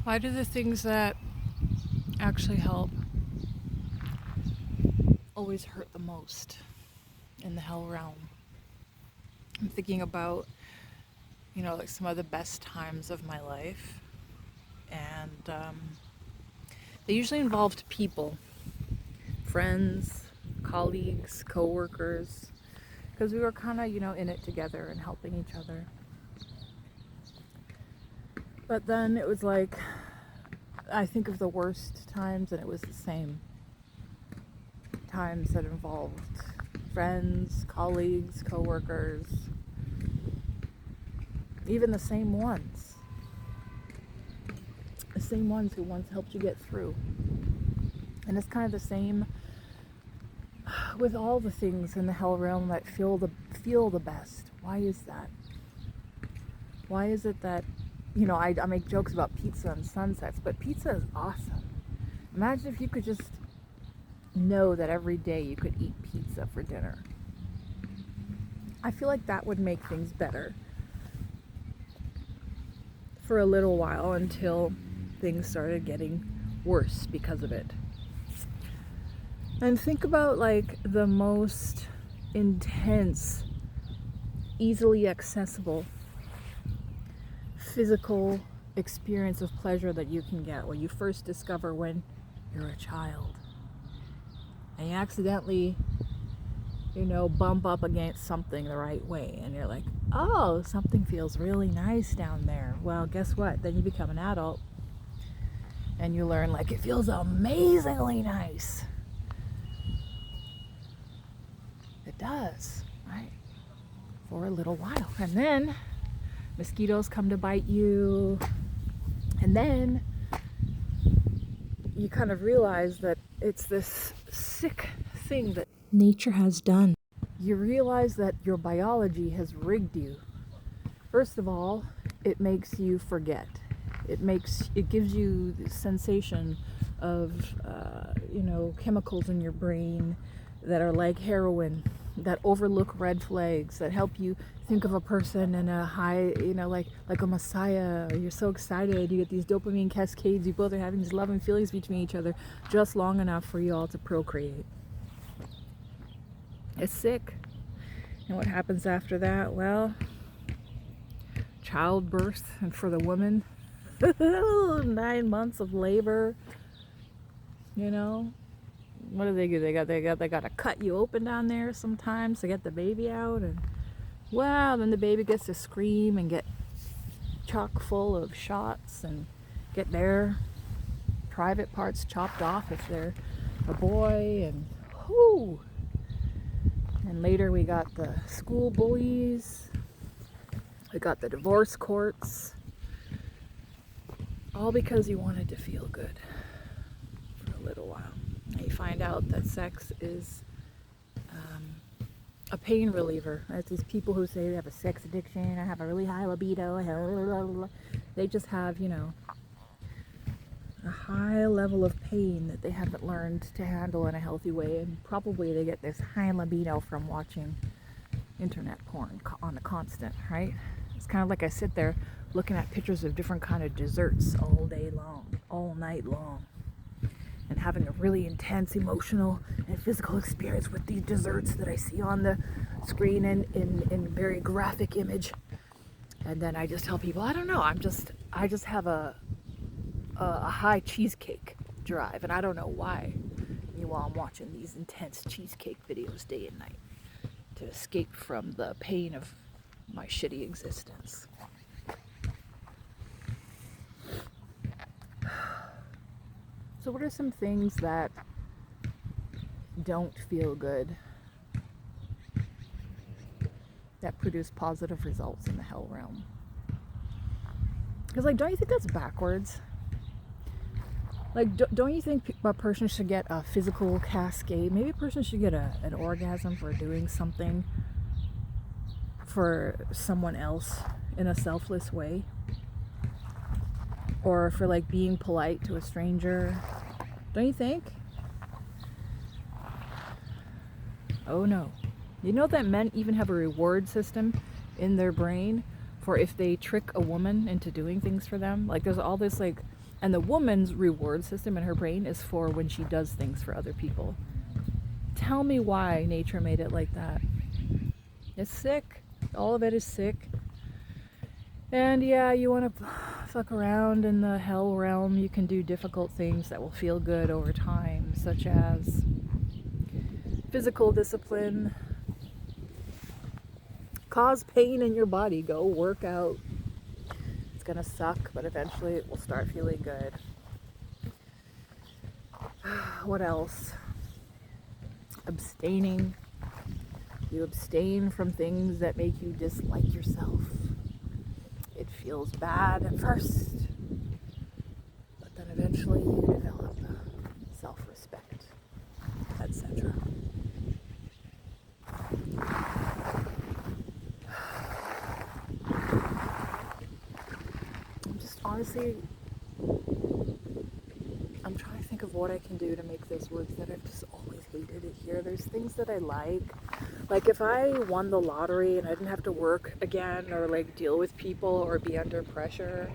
Why do the things that actually help always hurt the most in the hell realm? I'm thinking about, like some of the best times of my life, and they usually involved people, friends, colleagues, coworkers, because we were kind of, in it together and helping each other. But then it was like, I think of the worst times, and it was the same times that involved friends, colleagues, coworkers, even the same ones who once helped you get through. And it's kind of the same with all the things in the hell realm that feel the best. Why is that? Why is it that, I make jokes about pizza and sunsets, but pizza is awesome. Imagine if you could just know that every day you could eat pizza for dinner. I feel like that would make things better for a little while until things started getting worse because of it. And think about like the most intense, easily accessible physical experience of pleasure that you can get when you first discover when you're a child and you accidentally bump up against something the right way and you're like, oh, something feels really nice down there. Well, guess what? Then you become an adult and you learn like it feels amazingly nice. It does, right? For a little while. And then mosquitoes come to bite you, and then you kind of realize that it's this sick thing that nature has done. You realize that your biology has rigged you. First of all, it makes you forget. It gives you the sensation of chemicals in your brain that are like heroin, that overlook red flags, that help you think of a person in a high, like a messiah. You're so excited. You get these dopamine cascades. You both are having these loving feelings between each other just long enough for you all to procreate. It's sick. And what happens after that? Well, childbirth, and for the woman, 9 months of labor. What do? They got to cut you open down there sometimes to get the baby out, and wow, then the baby gets to scream and get chock full of shots and get their private parts chopped off if they're a boy, and whoo. And later we got the school bullies, we got the divorce courts, all because you wanted to feel good for a little while. And you find out that sex is a pain reliever. There's these people who say they have a sex addiction, I have a really high libido, they just have, a high level of pain that they haven't learned to handle in a healthy way, and probably they get this high libido from watching internet porn on a constant, right? It's kind of like I sit there looking at pictures of different kind of desserts all day long, all night long, and having a really intense emotional and physical experience with these desserts that I see on the screen in very graphic image. And then I just tell people, I don't know, I just have a high cheesecake drive, and I don't know why. While I'm watching these intense cheesecake videos day and night to escape from the pain of my shitty existence. So what are some things that don't feel good that produce positive results in the hell realm? Because don't you think that's backwards? Don't you think a person should get a physical cascade? Maybe a person should get an orgasm for doing something for someone else in a selfless way, or for being polite to a stranger. Don't you think? Oh no. You know that men even have a reward system in their brain for if they trick a woman into doing things for them? There's all this And the woman's reward system in her brain is for when she does things for other people. Tell me why nature made it like that. It's sick. All of it is sick. And yeah, you want to fuck around in the hell realm. You can do difficult things that will feel good over time, such as physical discipline. Cause pain in your body. Go work out. It's gonna suck, but eventually it will start feeling good. What else? Abstaining. You abstain from things that make you dislike yourself. It feels bad at first, but then eventually you develop self-respect, etc. I'm just honestly, I'm trying to think of what I can do to make this work that I've just always hated it here. There's things that I like. Like if I won the lottery and I didn't have to work again or like deal with people or be under pressure,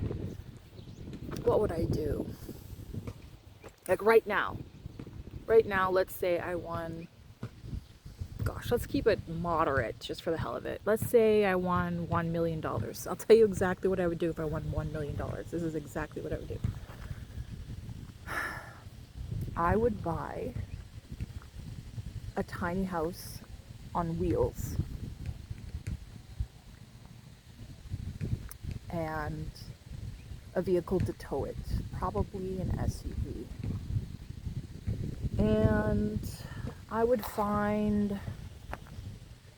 what would I do? Like right now, let's say I won, gosh, let's keep it moderate just for the hell of it. Let's say I won $1 million. I'll tell you exactly what I would do if I won $1 million. This is exactly what I would do. I would buy a tiny house on wheels and a vehicle to tow it, probably an SUV. And I would find,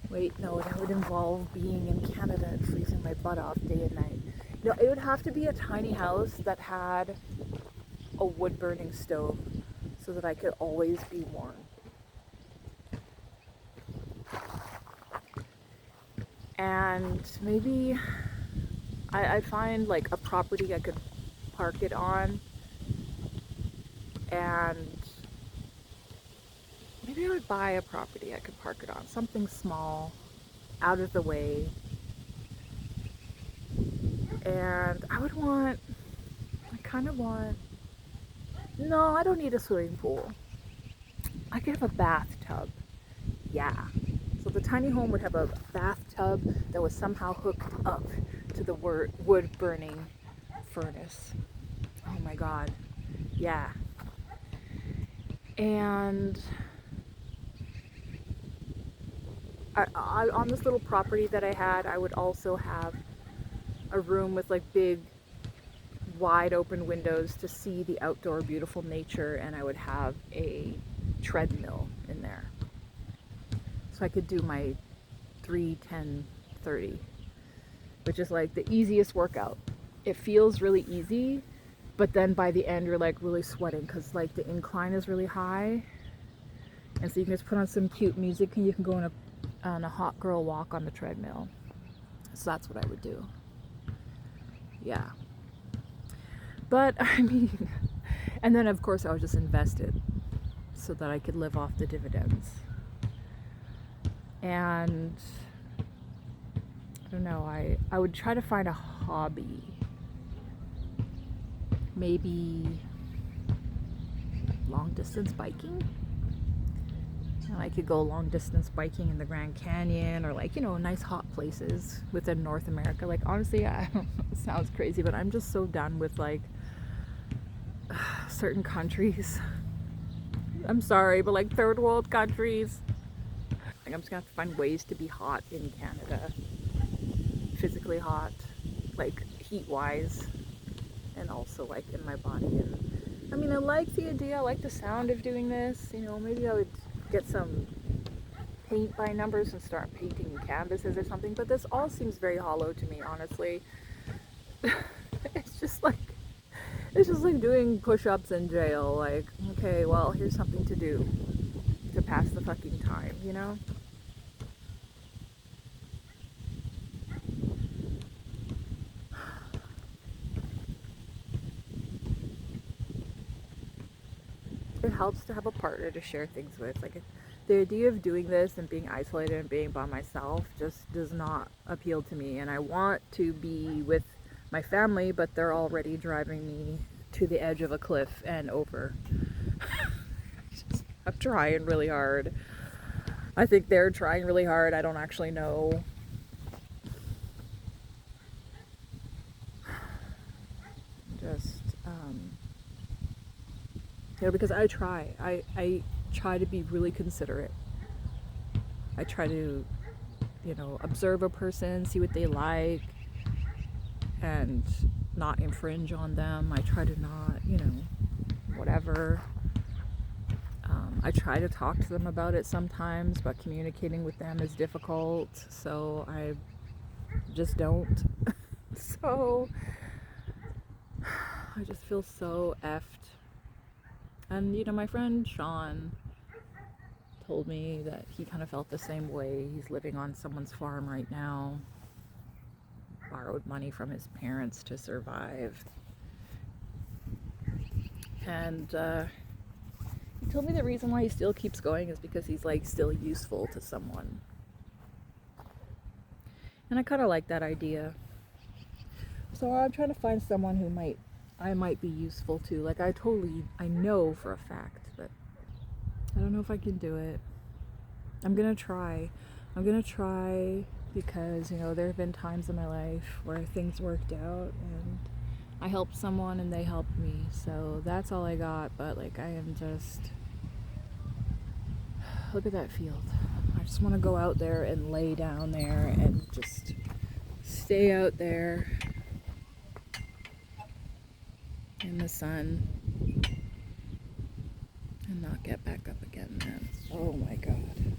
wait, no, that would involve being in Canada and freezing my butt off day and night. No, it would have to be a tiny house that had a wood burning stove so that I could always be warm. And maybe I'd find like a property I could park it on, and maybe I would buy a property I could park it on, something small, out of the way. And I kind of want, no, I don't need a swimming pool. I could have a bathtub. Yeah. So the tiny home would have a bathtub that was somehow hooked up to the wood burning furnace. Oh my God. Yeah. And on this little property that I had, I would also have a room with like big, wide open windows to see the outdoor beautiful nature, and I would have a treadmill in there. So I could do my 3, 10, 30, which is like the easiest workout. It feels really easy, but then by the end you're like really sweating because like the incline is really high. And so you can just put on some cute music and you can go on a hot girl walk on the treadmill. So that's what I would do. Yeah. But I mean, and then of course I would just invest it so that I could live off the dividends. And I don't know, I would try to find a hobby. Maybe long distance biking. And I could go long distance biking in the Grand Canyon or like, nice hot places within North America. Like honestly, I don't know, it sounds crazy, but I'm just so done with like certain countries. I'm sorry, but like third world countries. Like I'm just gonna have to find ways to be hot in Canada. Physically hot, like heat wise, and also like in my body. And I mean, I like the idea, I like the sound of doing this. Maybe I would get some paint by numbers and start painting canvases or something, but this all seems very hollow to me, honestly. It's just like doing push-ups in jail. Like, okay, well, here's something to do to pass the fucking time, It helps to have a partner to share things with. Like, the idea of doing this and being isolated and being by myself just does not appeal to me. And I want to be with my family, but they're already driving me to the edge of a cliff and over. I'm trying really hard. I think they're trying really hard. I don't actually know. Just, because I try. I try to be really considerate. I try to, observe a person, see what they like, and not infringe on them. I try to not, whatever. I try to talk to them about it sometimes, but communicating with them is difficult, so I just don't. So I just feel so effed. And my friend Sean told me that he kind of felt the same way. He's living on someone's farm right now, borrowed money from his parents to survive. And he told me the reason why he still keeps going is because he's like still useful to someone. And I kind of like that idea. So I'm trying to find someone who I might be useful to. Like I know for a fact, but I don't know if I can do it. I'm gonna try because, there have been times in my life where things worked out and I helped someone and they helped me. So that's all I got, but like I am just, look at that field. I just want to go out there and lay down there and just stay out there in the sun and not get back up again, man. Oh my God.